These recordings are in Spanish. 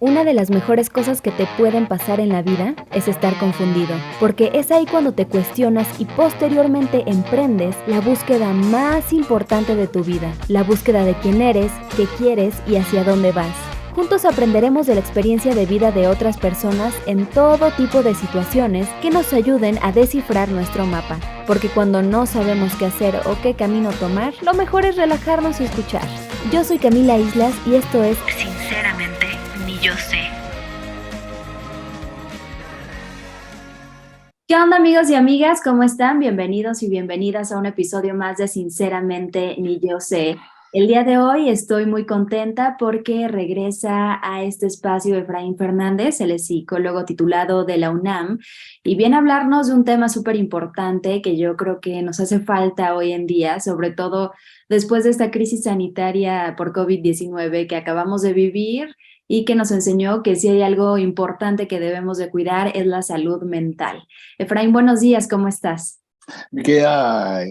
Una de las mejores cosas que te pueden pasar en la vida es estar confundido, porque es ahí cuando te cuestionas y posteriormente emprendes la búsqueda más importante de tu vida, la búsqueda de quién eres, qué quieres y hacia dónde vas. Juntos aprenderemos de la experiencia de vida de otras personas en todo tipo de situaciones que nos ayuden a descifrar nuestro mapa, porque cuando no sabemos qué hacer o qué camino tomar, lo mejor es relajarnos y escuchar. Yo soy Camila Islas y esto es Sinceramente, ni yo sé. ¿Qué onda, amigos y amigas? ¿Cómo están? Bienvenidos y bienvenidas a un episodio más de Sinceramente, ni yo sé. El día de hoy estoy muy contenta porque regresa a este espacio Efraín Fernández, él es psicólogo titulado de la UNAM, y viene a hablarnos de un tema súper importante que yo creo que nos hace falta hoy en día, sobre todo después de esta crisis sanitaria por COVID-19 que acabamos de vivir y que nos enseñó que si hay algo importante que debemos de cuidar es la salud mental. Efraín, buenos días, ¿cómo estás? Me queda,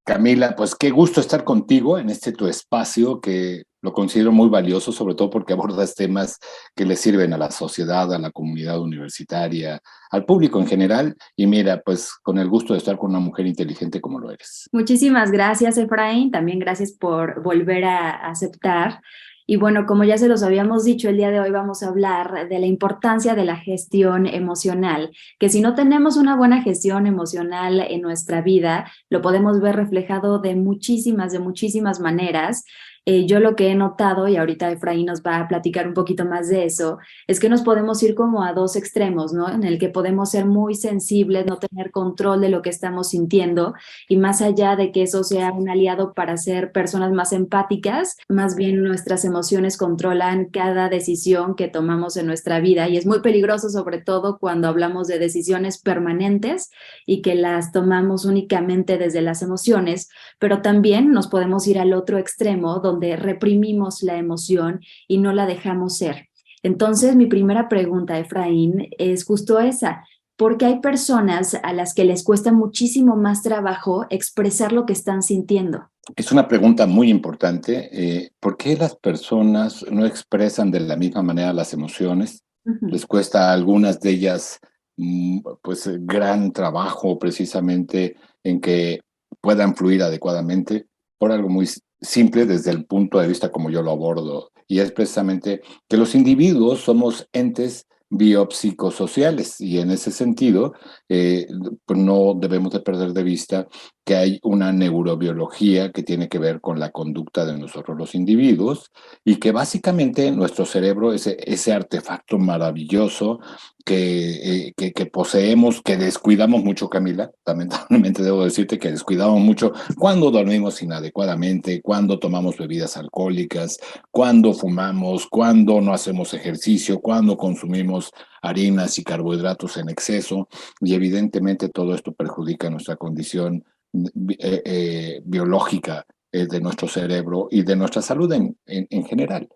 Camila, pues qué gusto estar contigo en este tu espacio que lo considero muy valioso, sobre todo porque abordas temas que le sirven a la sociedad, a la comunidad universitaria, al público en general. Y mira, pues con el gusto de estar con una mujer inteligente como lo eres. Muchísimas gracias, Efraín. También gracias por volver a aceptar. Y bueno, como ya se los habíamos dicho, el día de hoy vamos a hablar de la importancia de la gestión emocional, que si no tenemos una buena gestión emocional en nuestra vida, lo podemos ver reflejado de muchísimas maneras. Yo lo que he notado, y ahorita Efraín nos va a platicar un poquito más de eso, es que nos podemos ir como a dos extremos, ¿no? En el que podemos ser muy sensibles, no tener control de lo que estamos sintiendo y más allá de que eso sea un aliado para ser personas más empáticas, más bien nuestras emociones controlan cada decisión que tomamos en nuestra vida y es muy peligroso sobre todo cuando hablamos de decisiones permanentes y que las tomamos únicamente desde las emociones, pero también nos podemos ir al otro extremo donde reprimimos la emoción y no la dejamos ser. Entonces, mi primera pregunta, Efraín, es justo esa. Porque hay personas a las que les cuesta muchísimo más trabajo expresar lo que están sintiendo. Es una pregunta muy importante. ¿Por qué las personas no expresan de la misma manera las emociones? Ujú. Les cuesta a algunas de ellas, pues, gran trabajo precisamente en que puedan fluir adecuadamente por algo muy simple desde el punto de vista como yo lo abordo. Y es precisamente que los individuos somos entes biopsicosociales y en ese sentido, eh, pues no debemos de perder de vista que hay una neurobiología que tiene que ver con la conducta de nosotros los individuos y que básicamente nuestro cerebro, ese artefacto maravilloso que poseemos, que descuidamos mucho, Camila, lamentablemente debo decirte que descuidamos mucho cuando dormimos inadecuadamente, cuando tomamos bebidas alcohólicas, cuando fumamos, cuando no hacemos ejercicio, cuando consumimos harinas y carbohidratos en exceso, y evidentemente todo esto perjudica nuestra condición biológica de nuestro cerebro y de nuestra salud en general.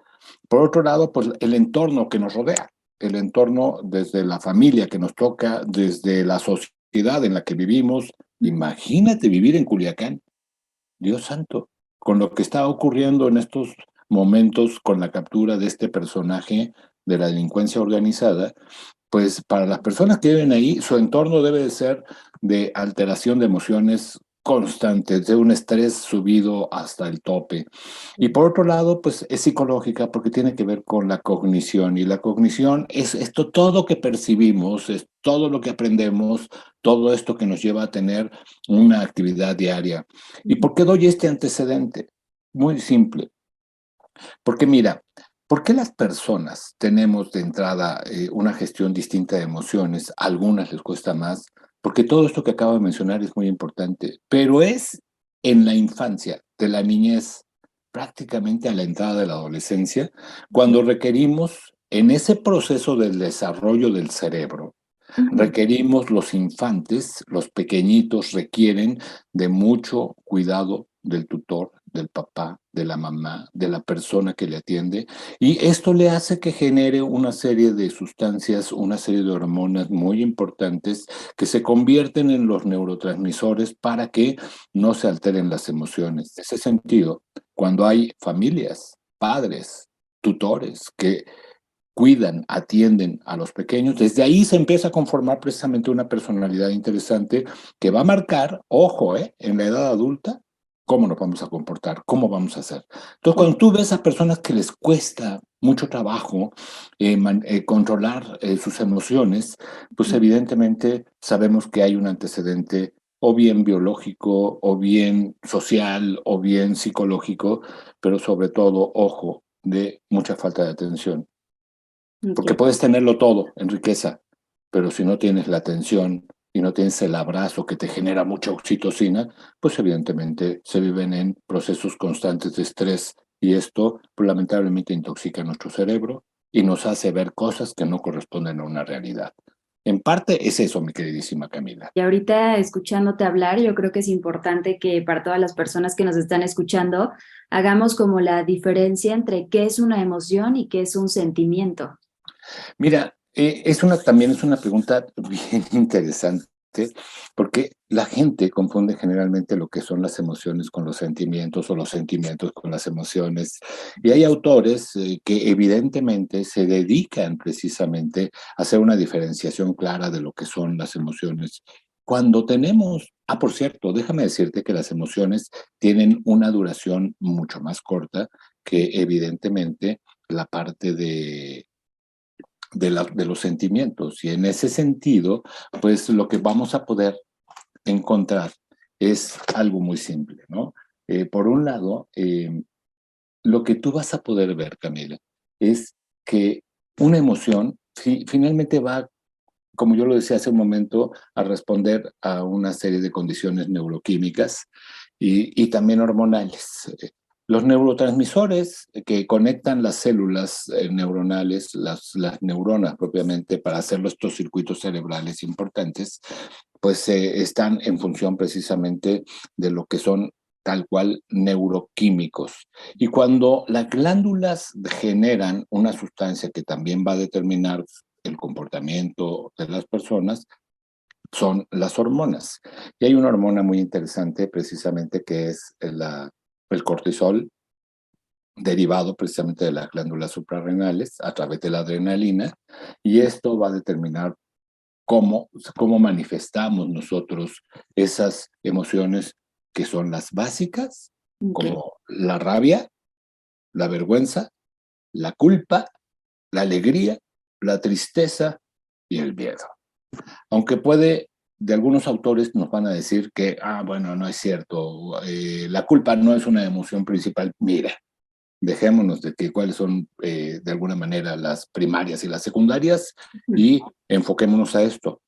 Por otro lado, pues el entorno que nos rodea, el entorno desde la familia que nos toca, desde la sociedad en la que vivimos. Imagínate vivir en Culiacán, Dios santo, con lo que está ocurriendo en estos momentos con la captura de este personaje de la delincuencia organizada, pues para las personas que viven ahí, su entorno debe de ser de alteración de emociones constantes, de un estrés subido hasta el tope. Y por otro lado, pues es psicológica porque tiene que ver con la cognición. Y la cognición es esto, todo que percibimos, es todo lo que aprendemos, todo esto que nos lleva a tener una actividad diaria. ¿Y por qué doy este antecedente? Muy simple. Porque mira, ¿por qué las personas tenemos de entrada una gestión distinta de emociones? A algunas les cuesta más, porque todo esto que acabo de mencionar es muy importante, pero es en la infancia, de la niñez, prácticamente a la entrada de la adolescencia, cuando requerimos, en ese proceso del desarrollo del cerebro, Ujú. requerimos los infantes, los pequeñitos requieren de mucho cuidado del tutor, del papá, de la mamá, de la persona que le atiende, y esto le hace que genere una serie de sustancias, una serie de hormonas muy importantes que se convierten en los neurotransmisores para que no se alteren las emociones. En ese sentido, cuando hay familias, padres, tutores que cuidan, atienden a los pequeños, desde ahí se empieza a conformar precisamente una personalidad interesante que va a marcar, ojo, en la edad adulta, cómo nos vamos a comportar, cómo vamos a hacer. Entonces, cuando tú ves a personas que les cuesta mucho trabajo controlar sus emociones, pues evidentemente sabemos que hay un antecedente o bien biológico, o bien social, o bien psicológico, pero sobre todo, ojo, de mucha falta de atención. Porque Ok. puedes tenerlo todo en riqueza, pero si no tienes la atención y no tienes el abrazo que te genera mucha oxitocina, pues evidentemente se viven en procesos constantes de estrés y esto pues, lamentablemente intoxica nuestro cerebro y nos hace ver cosas que no corresponden a una realidad. En parte es eso, mi queridísima Camila. Y ahorita escuchándote hablar, yo creo que es importante que para todas las personas que nos están escuchando, hagamos como la diferencia entre qué es una emoción y qué es un sentimiento. Mira, también es una pregunta bien interesante, porque la gente confunde generalmente lo que son las emociones con los sentimientos o los sentimientos con las emociones. Y hay autores que evidentemente se dedican precisamente a hacer una diferenciación clara de lo que son las emociones. Cuando tenemos, por cierto, déjame decirte que las emociones tienen una duración mucho más corta que evidentemente la parte de los sentimientos. Y en ese sentido, pues lo que vamos a poder encontrar es algo muy simple, ¿no? Por un lado, lo que tú vas a poder ver, Camila, es que una emoción finalmente va, como yo lo decía hace un momento, a responder a una serie de condiciones neuroquímicas y también hormonales. Los neurotransmisores que conectan las células neuronales, las neuronas propiamente, para hacer estos circuitos cerebrales importantes, pues están en función precisamente de lo que son tal cual neuroquímicos. Y cuando las glándulas generan una sustancia que también va a determinar el comportamiento de las personas, son las hormonas. Y hay una hormona muy interesante precisamente que es el cortisol, derivado precisamente de las glándulas suprarrenales a través de la adrenalina, y esto va a determinar cómo manifestamos nosotros esas emociones que son las básicas, Okay. como la rabia, la vergüenza, la culpa, la alegría, la tristeza y el miedo. Aunque de algunos autores nos van a decir que, bueno, no es cierto, la culpa no es una emoción principal. Mira, dejémonos de que cuáles son de alguna manera las primarias y las secundarias y enfoquémonos a esto.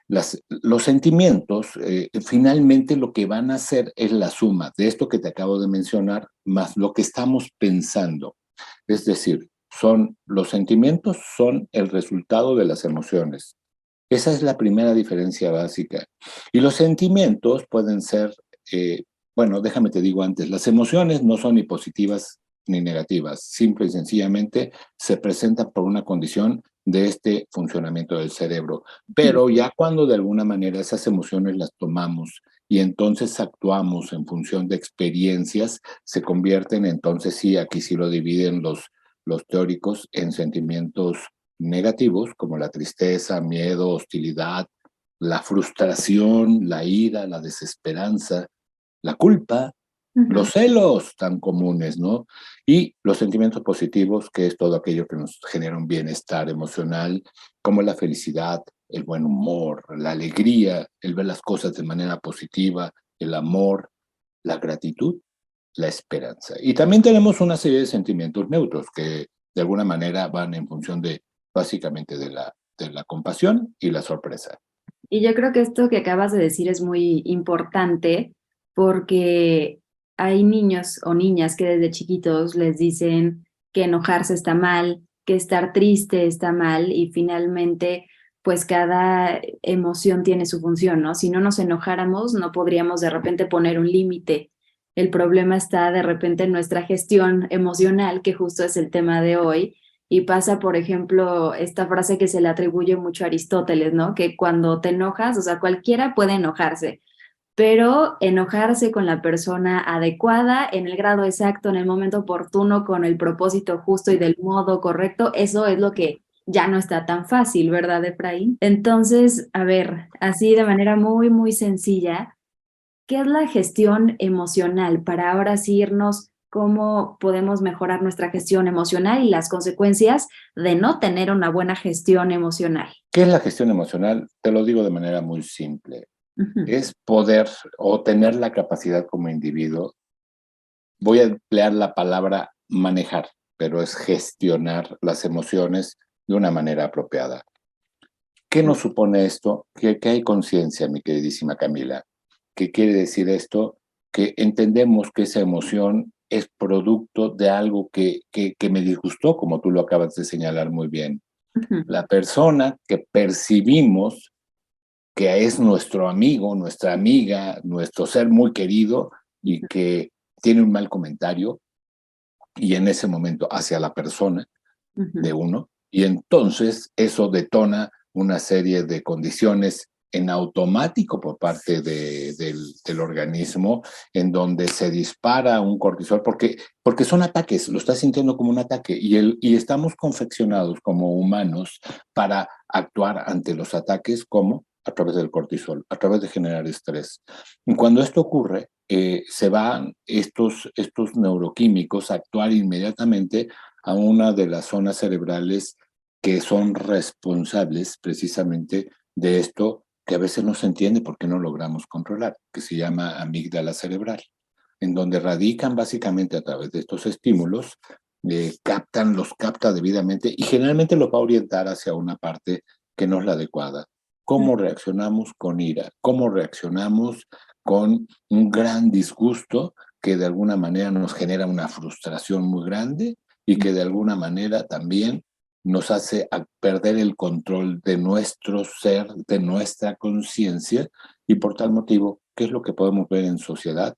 Los sentimientos finalmente lo que van a hacer es la suma de esto que te acabo de mencionar más lo que estamos pensando. Es decir, los sentimientos son el resultado de las emociones. Esa es la primera diferencia básica. Y los sentimientos pueden ser, bueno, déjame te digo antes, las emociones no son ni positivas ni negativas, simple y sencillamente se presentan por una condición de este funcionamiento del cerebro. Pero ya cuando de alguna manera esas emociones las tomamos y entonces actuamos en función de experiencias, se convierten entonces sí, aquí sí lo dividen los teóricos en sentimientos negativos como la tristeza, miedo, hostilidad, la frustración, la ira, la desesperanza, la culpa, los celos tan comunes, ¿no? Y los sentimientos positivos, que es todo aquello que nos genera un bienestar emocional, como la felicidad, el buen humor, la alegría, el ver las cosas de manera positiva, el amor, la gratitud, la esperanza. Y también tenemos una serie de sentimientos neutros que de alguna manera van en función de básicamente de la compasión y la sorpresa. Y yo creo que esto que acabas de decir es muy importante porque hay niños o niñas que desde chiquitos les dicen que enojarse está mal, que estar triste está mal y finalmente pues cada emoción tiene su función, ¿no? Si no nos enojáramos no podríamos de repente poner un límite. El problema está de repente en nuestra gestión emocional, que justo es el tema de hoy y pasa, por ejemplo, esta frase que se le atribuye mucho a Aristóteles, ¿no? Que cuando te enojas, o sea, cualquiera puede enojarse, pero enojarse con la persona adecuada, en el grado exacto, en el momento oportuno, con el propósito justo y del modo correcto, eso es lo que ya no está tan fácil, ¿verdad, Efraín? Entonces, a ver, así de manera muy, muy sencilla, ¿qué es la gestión emocional? Para ahora sí irnos, cómo podemos mejorar nuestra gestión emocional y las consecuencias de no tener una buena gestión emocional. ¿Qué es la gestión emocional? Te lo digo de manera muy simple. Ujú, Es poder o tener la capacidad como individuo. Voy a emplear la palabra manejar, pero es gestionar las emociones de una manera apropiada. ¿Qué nos supone esto? Que hay conciencia, mi queridísima Camila. ¿Qué quiere decir esto? Que entendemos que esa emoción es producto de algo que me disgustó, como tú lo acabas de señalar muy bien. ujú, La persona que percibimos que es nuestro amigo, nuestra amiga, nuestro ser muy querido y que tiene un mal comentario y en ese momento hacia la persona de ujú. uno, y entonces eso detona una serie de condiciones en automático por parte del organismo, en donde se dispara un cortisol, porque son ataques, lo estás sintiendo como un ataque, y estamos confeccionados como humanos para actuar ante los ataques como a través del cortisol, a través de generar estrés. Y cuando esto ocurre, se van estos neuroquímicos a actuar inmediatamente a una de las zonas cerebrales que son responsables precisamente de esto que a veces no se entiende porque no logramos controlar, que se llama amígdala cerebral, en donde radican básicamente a través de estos estímulos, los capta debidamente y generalmente lo va a orientar hacia una parte que no es la adecuada. ¿Cómo reaccionamos con ira? ¿Cómo reaccionamos con un gran disgusto que de alguna manera nos genera una frustración muy grande y que de alguna manera también nos hace perder el control de nuestro ser, de nuestra conciencia, y por tal motivo, ¿qué es lo que podemos ver en sociedad?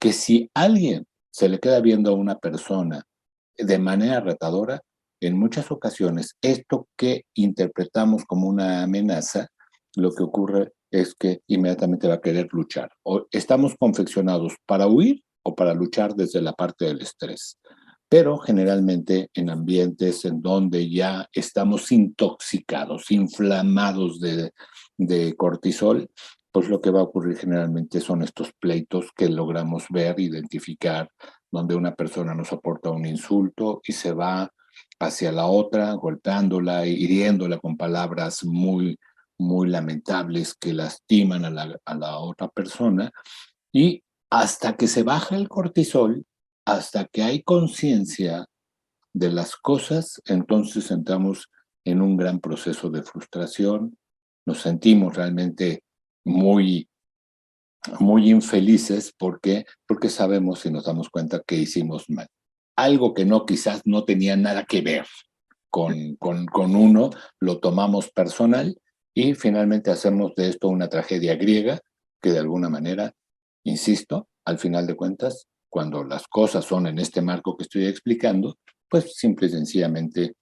Que si alguien se le queda viendo a una persona de manera retadora, en muchas ocasiones esto que interpretamos como una amenaza, lo que ocurre es que inmediatamente va a querer luchar. O estamos confeccionados para huir o para luchar desde la parte del estrés, pero generalmente en ambientes en donde ya estamos intoxicados, inflamados de cortisol, pues lo que va a ocurrir generalmente son estos pleitos que logramos ver, identificar, donde una persona nos aporta un insulto y se va hacia la otra, golpeándola, hiriéndola con palabras muy, muy lamentables que lastiman a la otra persona, y hasta que se baja el cortisol, hasta que hay conciencia de las cosas, entonces entramos en un gran proceso de frustración, nos sentimos realmente muy, muy infelices porque sabemos y nos damos cuenta que hicimos mal. Algo que no quizás no tenía nada que ver con uno, lo tomamos personal y finalmente hacemos de esto una tragedia griega que de alguna manera, insisto, al final de cuentas, cuando las cosas son en este marco que estoy explicando, pues simple y sencillamente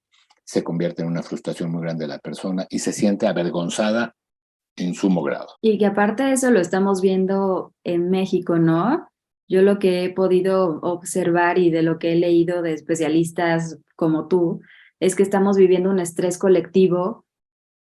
se convierte en una frustración muy grande de la persona y se siente avergonzada en sumo grado. Y que aparte de eso lo estamos viendo en México, ¿no? Yo lo que he podido observar y de lo que he leído de especialistas como tú, es que estamos viviendo un estrés colectivo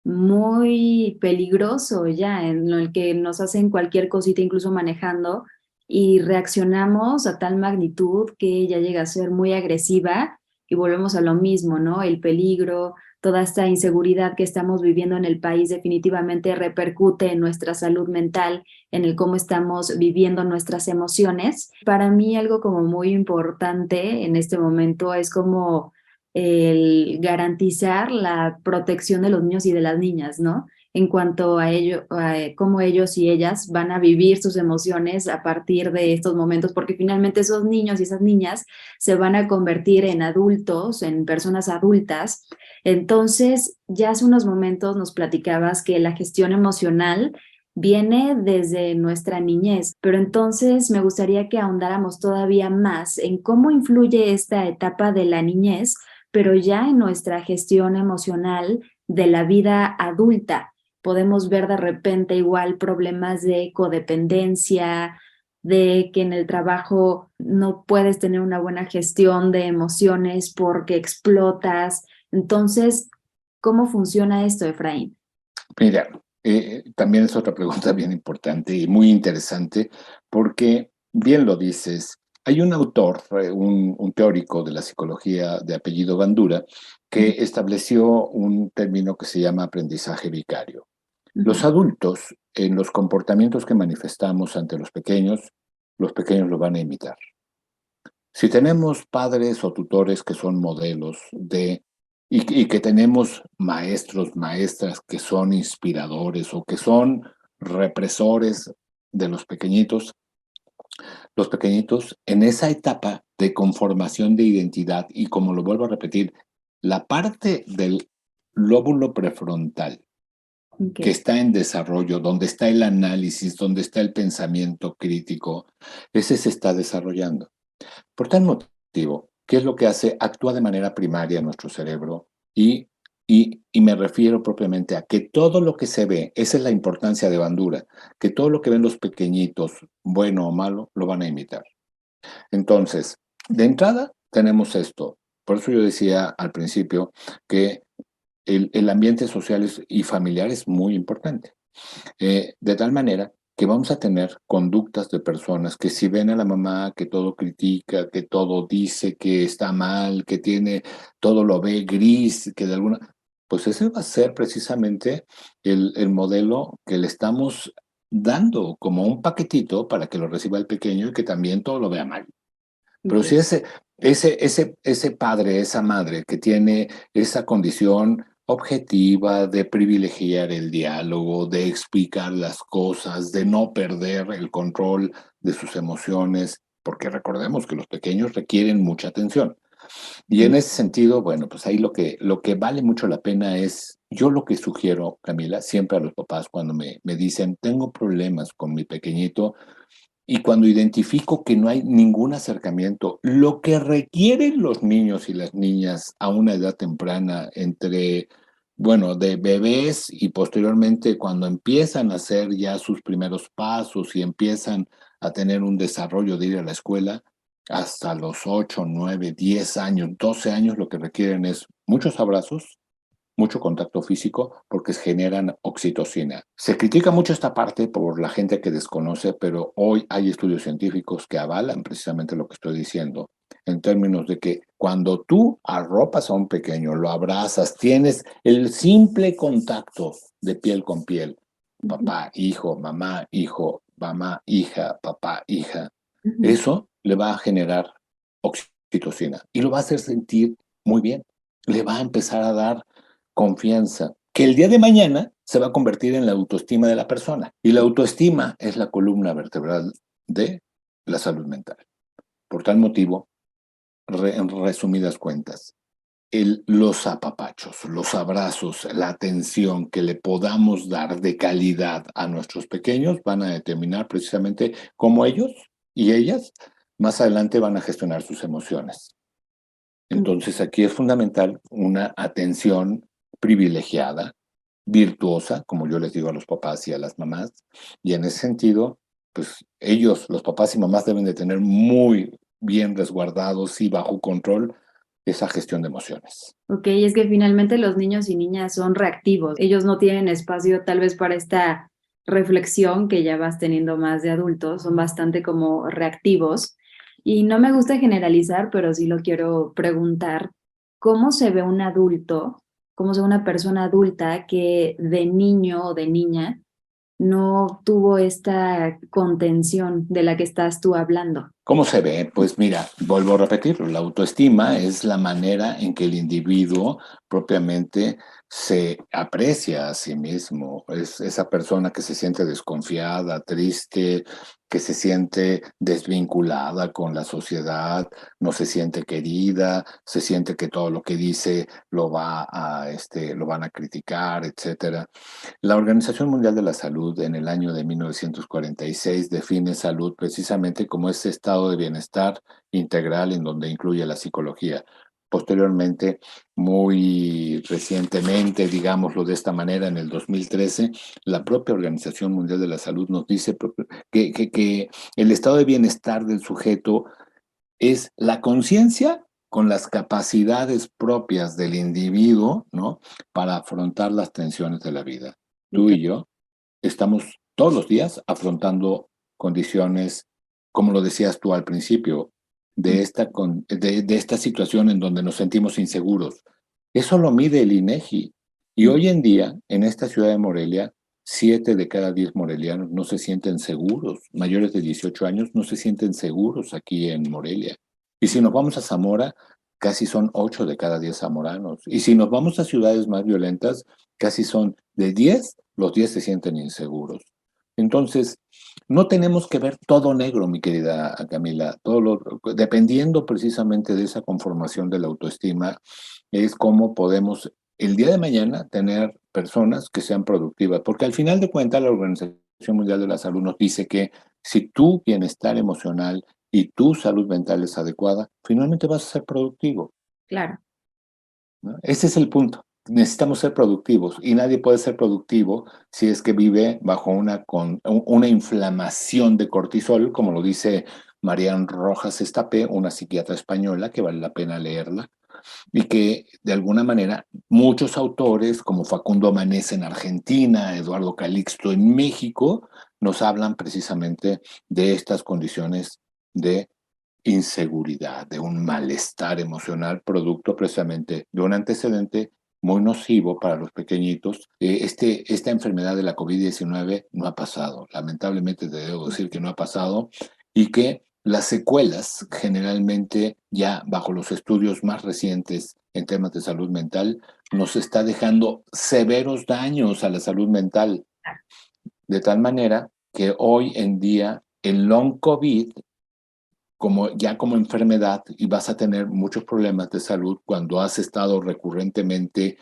muy peligroso ya, en el que nos hacen cualquier cosita, incluso manejando, y reaccionamos a tal magnitud que ya llega a ser muy agresiva y volvemos a lo mismo, ¿no? El peligro, toda esta inseguridad que estamos viviendo en el país definitivamente repercute en nuestra salud mental, en el cómo estamos viviendo nuestras emociones. Para mí algo como muy importante en este momento es como el garantizar la protección de los niños y de las niñas, ¿no? En cuanto a ello, a cómo ellos y ellas van a vivir sus emociones a partir de estos momentos, porque finalmente esos niños y esas niñas se van a convertir en adultos, en personas adultas. Entonces, ya hace unos momentos nos platicabas que la gestión emocional viene desde nuestra niñez, pero entonces me gustaría que ahondáramos todavía más en cómo influye esta etapa de la niñez pero ya en nuestra gestión emocional de la vida adulta. podemos ver de repente igual problemas de codependencia, de que en el trabajo no puedes tener una buena gestión de emociones porque explotas. Entonces, ¿cómo funciona esto, Efraín? Mira, también es otra pregunta bien importante y muy interesante, porque bien lo dices, hay un autor, un teórico de la psicología de apellido Bandura, que Ujú, estableció un término que se llama aprendizaje vicario. Los ujú, adultos, en los comportamientos que manifestamos ante los pequeños lo van a imitar. Si tenemos padres o tutores que son modelos y que tenemos maestros, maestras que son inspiradores o que son represores de los pequeñitos en esa etapa de conformación de identidad y como lo vuelvo a repetir, la parte del lóbulo prefrontal ok, que está en desarrollo, donde está el análisis, donde está el pensamiento crítico, ese se está desarrollando. Por tal motivo, ¿qué es lo que hace? Actúa de manera primaria nuestro cerebro y me refiero propiamente a que todo lo que se ve, esa es la importancia de Bandura, que todo lo que ven los pequeñitos, bueno o malo, lo van a imitar. Entonces, de entrada tenemos esto. Por eso yo decía al principio que el ambiente social y familiar es muy importante. De tal manera que vamos a tener conductas de personas que si ven a la mamá que todo critica, que todo dice que está mal, que tiene, todo lo ve gris, que de alguna, pues ese va a ser precisamente el modelo que le estamos dando como un paquetito para que lo reciba el pequeño y que también todo lo vea mal. Pero si ok. ese padre, esa madre que tiene esa condición objetiva de privilegiar el diálogo, de explicar las cosas, de no perder el control de sus emociones, porque recordemos que los pequeños requieren mucha atención. Y en ese sentido, bueno, pues ahí lo que vale mucho la pena es, yo lo que sugiero, Camila, siempre a los papás cuando me dicen, tengo problemas con mi pequeñito, y cuando identifico que no hay ningún acercamiento, lo que requieren los niños y las niñas a una edad temprana entre, bueno, de bebés y posteriormente cuando empiezan a hacer ya sus primeros pasos y empiezan a tener un desarrollo de ir a la escuela, hasta los 8 9 10 años, 12 años, lo que requieren es muchos abrazos, mucho contacto físico porque generan oxitocina. Se critica mucho esta parte por la gente que desconoce, pero hoy hay estudios científicos que avalan precisamente lo que estoy diciendo, en términos de que cuando tú arropas a un pequeño, lo abrazas, tienes el simple contacto de piel con piel, Ujú, papá, hijo, mamá, hija, papá, hija, ujú. eso le va a generar oxitocina y lo va a hacer sentir muy bien. Le va a empezar a dar confianza, que el día de mañana se va a convertir en la autoestima de la persona. Y la autoestima es la columna vertebral de la salud mental. Por tal motivo, en resumidas cuentas, los apapachos, los abrazos, la atención que le podamos dar de calidad a nuestros pequeños van a determinar precisamente cómo ellos y ellas más adelante van a gestionar sus emociones. Entonces aquí es fundamental una atención privilegiada, virtuosa, como yo les digo a los papás y a las mamás, y en ese sentido, pues ellos, los papás y mamás deben de tener muy bien resguardados y bajo control esa gestión de emociones. Ok, es que finalmente los niños y niñas son reactivos. Ellos no tienen espacio tal vez para esta reflexión que ya vas teniendo más de adultos, son bastante como reactivos. Y no me gusta generalizar, pero sí lo quiero preguntar, ¿cómo se ve un adulto, cómo se ve una persona adulta que de niño o de niña no tuvo esta contención de la que estás tú hablando? ¿Cómo se ve? Pues mira, vuelvo a repetirlo, la autoestima es la manera en que el individuo propiamente se aprecia a sí mismo. Es esa persona que se siente desconfiada, triste, que se siente desvinculada con la sociedad, no se siente querida, se siente que todo lo que dice lo van a criticar, etcétera. La Organización Mundial de la Salud en el año de 1946 define salud precisamente como ese estado de bienestar integral en donde incluye la psicología. posteriormente, muy recientemente, digámoslo de esta manera, en el 2013, la propia Organización Mundial de la Salud nos dice que el estado de bienestar del sujeto es la conciencia con las capacidades propias del individuo, ¿no? Para afrontar las tensiones de la vida. Sí, Tú y yo estamos todos los días afrontando condiciones, como lo decías tú al principio, de esta situación en donde nos sentimos inseguros. Eso lo mide el INEGI. Y hoy en día, en esta ciudad de Morelia, 7 de cada 10 morelianos no se sienten seguros. Mayores de 18 años no se sienten seguros aquí en Morelia. Y si nos vamos a Zamora, casi son 8 de cada 10 zamoranos. Y si nos vamos a ciudades más violentas, casi son de 10, los 10 se sienten inseguros. Entonces, no tenemos que ver todo negro, mi querida Camila. Dependiendo precisamente de esa conformación de la autoestima, es cómo podemos el día de mañana tener personas que sean productivas. Porque al final de cuentas, la Organización Mundial de la Salud nos dice que si tu bienestar emocional y tu salud mental es adecuada, finalmente vas a ser productivo, claro. ¿no? Ese es el punto. Necesitamos ser productivos y nadie puede ser productivo si es que vive bajo una inflamación de cortisol, como lo dice Marian Rojas Estapé, una psiquiatra española que vale la pena leerla, y que de alguna manera muchos autores como Facundo Amanez en Argentina, Eduardo Calixto en México, nos hablan precisamente de estas condiciones de inseguridad, de un malestar emocional, producto precisamente de un antecedente muy nocivo para los pequeñitos. Esta enfermedad de la COVID-19 no ha pasado, lamentablemente te debo decir que no ha pasado, y que las secuelas, generalmente ya bajo los estudios más recientes en temas de salud mental, nos está dejando severos daños a la salud mental, de tal manera que hoy en día el long COVID como enfermedad, y vas a tener muchos problemas de salud cuando has estado recurrentemente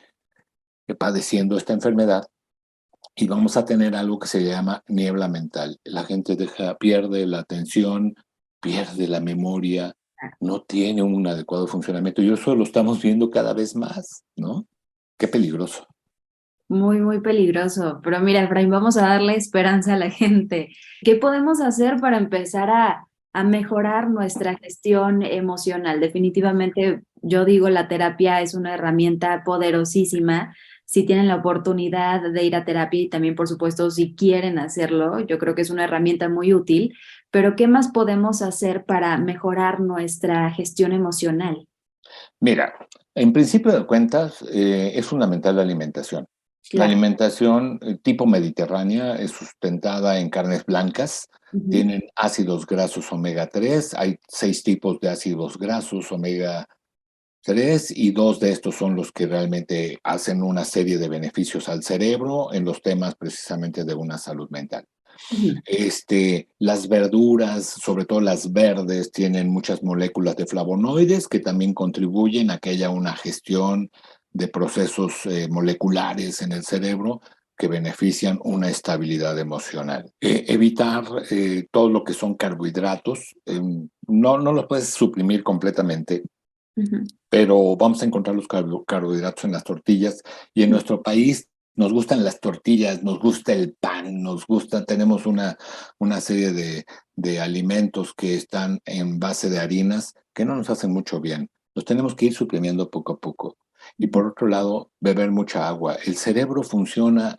padeciendo esta enfermedad, y vamos a tener algo que se llama niebla mental. La gente pierde la atención, pierde la memoria, no tiene un adecuado funcionamiento, y eso lo estamos viendo cada vez más, ¿no? Qué peligroso. Muy, muy peligroso. Pero mira, Efraín, vamos a darle esperanza a la gente. ¿Qué podemos hacer para empezar a mejorar nuestra gestión emocional? Definitivamente, yo digo, la terapia es una herramienta poderosísima. Si tienen la oportunidad de ir a terapia y también, por supuesto, si quieren hacerlo, yo creo que es una herramienta muy útil. Pero ¿qué más podemos hacer para mejorar nuestra gestión emocional? Mira, en principio de cuentas, es fundamental la alimentación. La Claro. alimentación tipo mediterránea es sustentada en carnes blancas, Ujú. tienen ácidos grasos omega 3. Hay 6 tipos de ácidos grasos omega 3 y 2 de estos son los que realmente hacen una serie de beneficios al cerebro en los temas precisamente de una salud mental. Ujú. Las verduras, sobre todo las verdes, tienen muchas moléculas de flavonoides que también contribuyen a que haya una gestión de procesos moleculares en el cerebro que benefician una estabilidad emocional. Evitar todo lo que son carbohidratos, no los puedes suprimir completamente, Ujú. pero vamos a encontrar los carbohidratos en las tortillas, y en nuestro país nos gustan las tortillas, nos gusta el pan, tenemos una serie de alimentos que están en base de harinas que no nos hacen mucho bien. Los tenemos que ir suprimiendo poco a poco. Y por otro lado, beber mucha agua. El cerebro funciona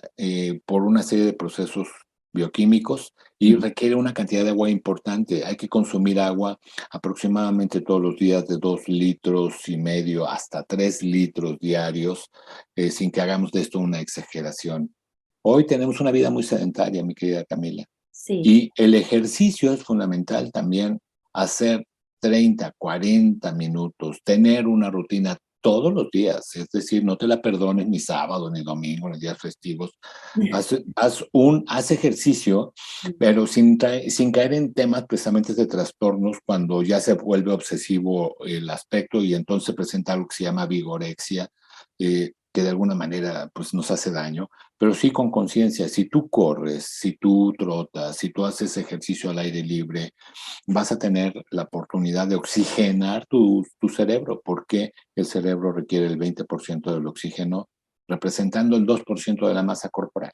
por una serie de procesos bioquímicos y requiere una cantidad de agua importante. Hay que consumir agua aproximadamente todos los días de 2,5 litros hasta 3 litros diarios, sin que hagamos de esto una exageración. Hoy tenemos una vida muy sedentaria, mi querida Camila, Sí. y el ejercicio es fundamental también, hacer 30, 40 minutos, tener una rutina todos los días, es decir, no te la perdones ni sábado, ni domingo, ni días festivos. Haz ejercicio, pero sin caer en temas precisamente de trastornos cuando ya se vuelve obsesivo el aspecto, y entonces se presenta algo que se llama vigorexia. que de alguna manera pues, nos hace daño, pero sí con conciencia. Si tú corres, si tú trotas, si tú haces ejercicio al aire libre, vas a tener la oportunidad de oxigenar tu cerebro, porque el cerebro requiere el 20% del oxígeno, representando el 2% de la masa corporal.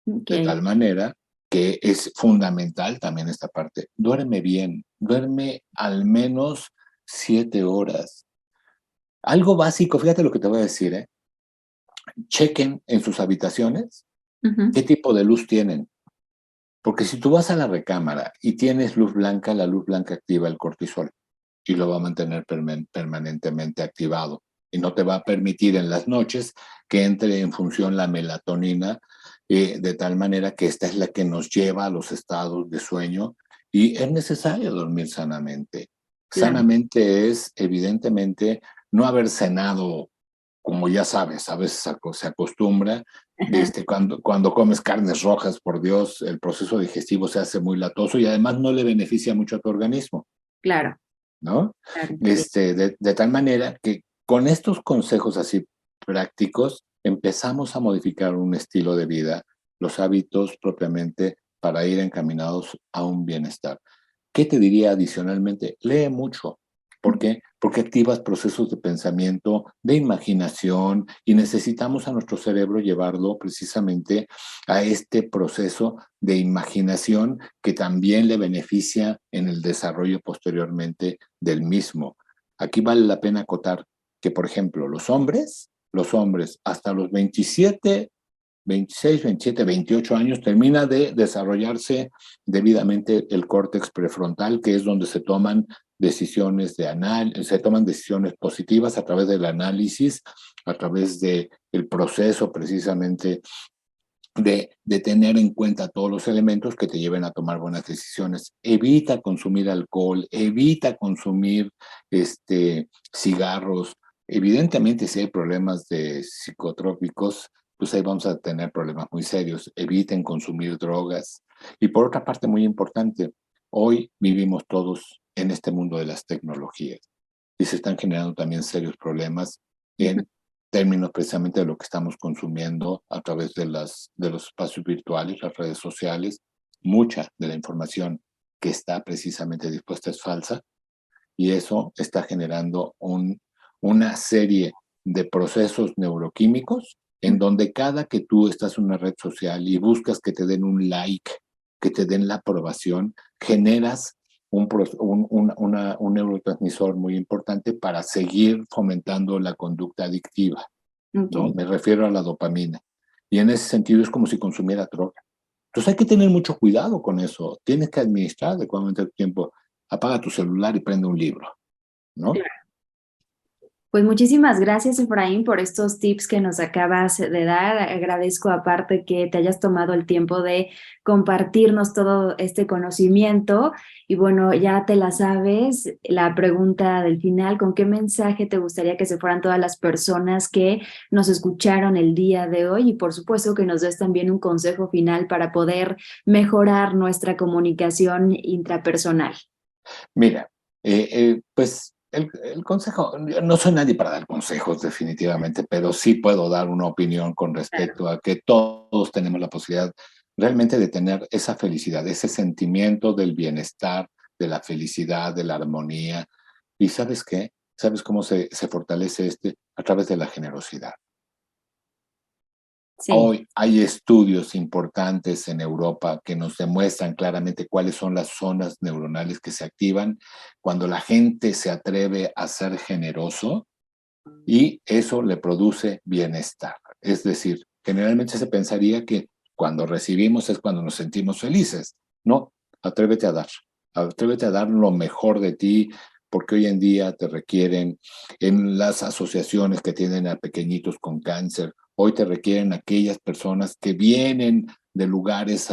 De Ok. tal manera que es fundamental también esta parte. Duerme bien, duerme al menos 7 horas. Algo básico, fíjate lo que te voy a decir, ¿eh? Chequen en sus habitaciones Ujú. qué tipo de luz tienen. Porque si tú vas a la recámara y tienes luz blanca, la luz blanca activa el cortisol y lo va a mantener permanentemente activado. Y no te va a permitir en las noches que entre en función la melatonina, de tal manera que esta es la que nos lleva a los estados de sueño y es necesario dormir sanamente. Claro. Sanamente es, evidentemente, no haber cenado, como ya sabes, a veces se acostumbra, cuando comes carnes rojas, por Dios, el proceso digestivo se hace muy latoso y además no le beneficia mucho a tu organismo, Claro, ¿no? claro, sí. De tal manera que con estos consejos así prácticos empezamos a modificar un estilo de vida, los hábitos propiamente para ir encaminados a un bienestar. ¿Qué te diría adicionalmente? Lee mucho. ¿Por qué? Porque activas procesos de pensamiento, de imaginación y necesitamos a nuestro cerebro llevarlo precisamente a este proceso de imaginación que también le beneficia en el desarrollo posteriormente del mismo. Aquí vale la pena acotar que, por ejemplo, los hombres hasta los 27, 26, 27, 28 años termina de desarrollarse debidamente el córtex prefrontal, que es donde se toman se toman decisiones positivas a través del análisis, a través del proceso precisamente de tener en cuenta todos los elementos que te lleven a tomar buenas decisiones. Evita consumir alcohol, evita consumir cigarros. Evidentemente, si hay problemas de psicotrópicos, pues ahí vamos a tener problemas muy serios. Eviten consumir drogas. Y por otra parte, muy importante, hoy vivimos todos en este mundo de las tecnologías y se están generando también serios problemas Ujú. en términos precisamente de lo que estamos consumiendo a través de los espacios virtuales, las redes sociales. Mucha de la información que está precisamente dispuesta es falsa y eso está generando una serie de procesos neuroquímicos en donde cada que tú estás en una red social y buscas que te den un like, que te den la aprobación, generas un neurotransmisor muy importante para seguir fomentando la conducta adictiva, ¿no? Ok. Me refiero a la dopamina. Y en ese sentido es como si consumiera droga. Entonces hay que tener mucho cuidado con eso. Tienes que administrar adecuadamente tu tiempo. Apaga tu celular y prende un libro, ¿no? Pues muchísimas gracias, Efraín, por estos tips que nos acabas de dar. Agradezco aparte que te hayas tomado el tiempo de compartirnos todo este conocimiento. Y bueno, ya te la sabes, la pregunta del final, ¿con qué mensaje te gustaría que se fueran todas las personas que nos escucharon el día de hoy? Y por supuesto que nos des también un consejo final para poder mejorar nuestra comunicación intrapersonal. Mira, pues el consejo, yo no soy nadie para dar consejos definitivamente, pero sí puedo dar una opinión con Claro. respecto a que todos tenemos la posibilidad realmente de tener esa felicidad, ese sentimiento del bienestar, de la felicidad, de la armonía. ¿Y sabes qué? ¿Sabes cómo se fortalece a través de la generosidad? Sí. Hoy hay estudios importantes en Europa que nos demuestran claramente cuáles son las zonas neuronales que se activan cuando la gente se atreve a ser generoso y eso le produce bienestar. Es decir, generalmente se pensaría que cuando recibimos es cuando nos sentimos felices. No, atrévete a dar. Atrévete a dar lo mejor de ti, porque hoy en día te requieren en las asociaciones que tienen a pequeñitos con cáncer, hoy te requieren aquellas personas que vienen de lugares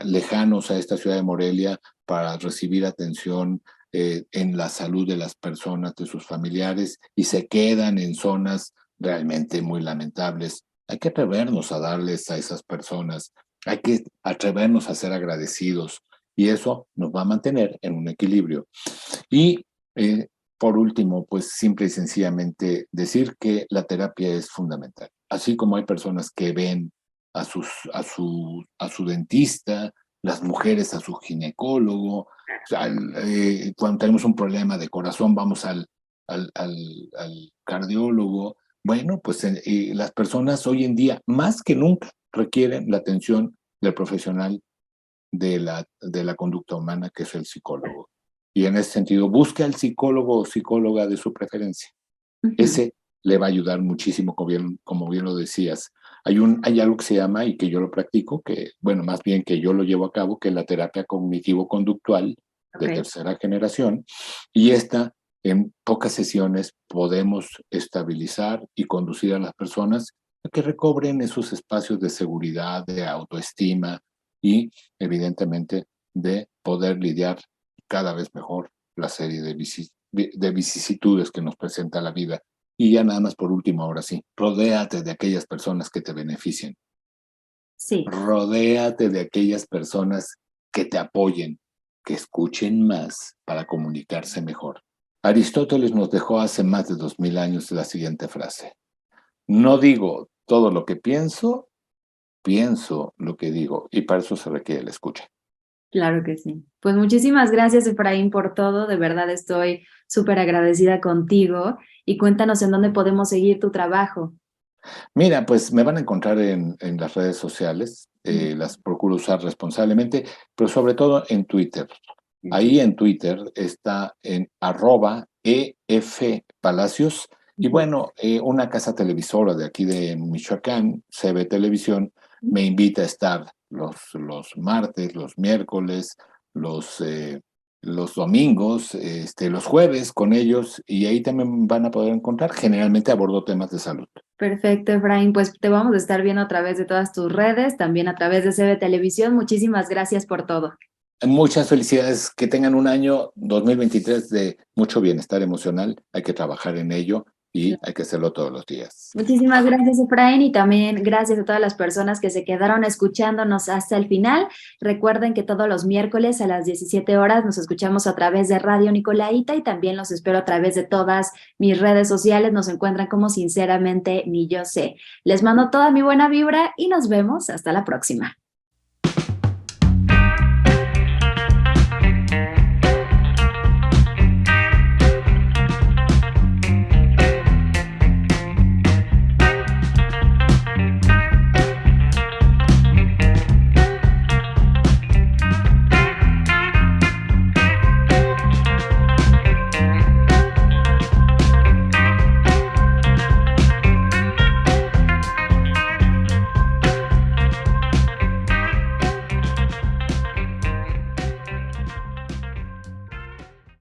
lejanos a esta ciudad de Morelia para recibir atención en la salud de las personas, de sus familiares, y se quedan en zonas realmente muy lamentables. Hay que atrevernos a darles a esas personas, hay que atrevernos a ser agradecidos y eso nos va a mantener en un equilibrio. Y por último, pues simple y sencillamente decir que la terapia es fundamental. Así como hay personas que ven a su dentista, las mujeres a su ginecólogo, o sea, cuando tenemos un problema de corazón vamos al cardiólogo. Bueno, pues las personas hoy en día más que nunca requieren la atención del profesional de la conducta humana, que es el psicólogo. Y en ese sentido, busque al psicólogo o psicóloga de su preferencia. Ese le va a ayudar muchísimo, como bien lo decías. Hay algo que se llama, y que yo lo practico, que, bueno, más bien que yo lo llevo a cabo, que es la terapia cognitivo-conductual de tercera generación. Y esta, en pocas sesiones, podemos estabilizar y conducir a las personas a que recobren esos espacios de seguridad, de autoestima y, evidentemente, de poder lidiar cada vez mejor la serie de vicisitudes que nos presenta la vida. Y ya nada más por último, ahora sí, rodéate de aquellas personas que te beneficien. Sí. Rodéate de aquellas personas que te apoyen, que escuchen más para comunicarse mejor. Aristóteles nos dejó hace más de 2000 años la siguiente frase: no digo todo lo que pienso, pienso lo que digo, y para eso se requiere la escucha. Claro que sí. Pues muchísimas gracias, Efraín, por todo. De verdad estoy súper agradecida contigo. Y cuéntanos en dónde podemos seguir tu trabajo. Mira, pues me van a encontrar en las redes sociales, las procuro usar responsablemente, pero sobre todo en Twitter. Ahí en Twitter está en @EFPalacios. Y bueno, una casa televisora de aquí de Michoacán, CB Televisión, me invita a estar los martes, los miércoles, los, eh, los domingos, los jueves con ellos, y ahí también van a poder encontrar. Generalmente abordo temas de salud. Perfecto, Efraín. Pues te vamos a estar viendo a través de todas tus redes, también a través de CB Televisión. Muchísimas gracias por todo. Muchas felicidades, que tengan un año 2023 de mucho bienestar emocional. Hay que trabajar en ello y hay que hacerlo todos los días. Muchísimas gracias, Efraín, y también gracias a todas las personas que se quedaron escuchándonos hasta el final. Recuerden que todos los miércoles a las 17 horas nos escuchamos a través de Radio Nicolaita y también los espero a través de todas mis redes sociales. Nos encuentran como Sinceramente Ni Yo Sé. Les mando toda mi buena vibra y nos vemos hasta la próxima.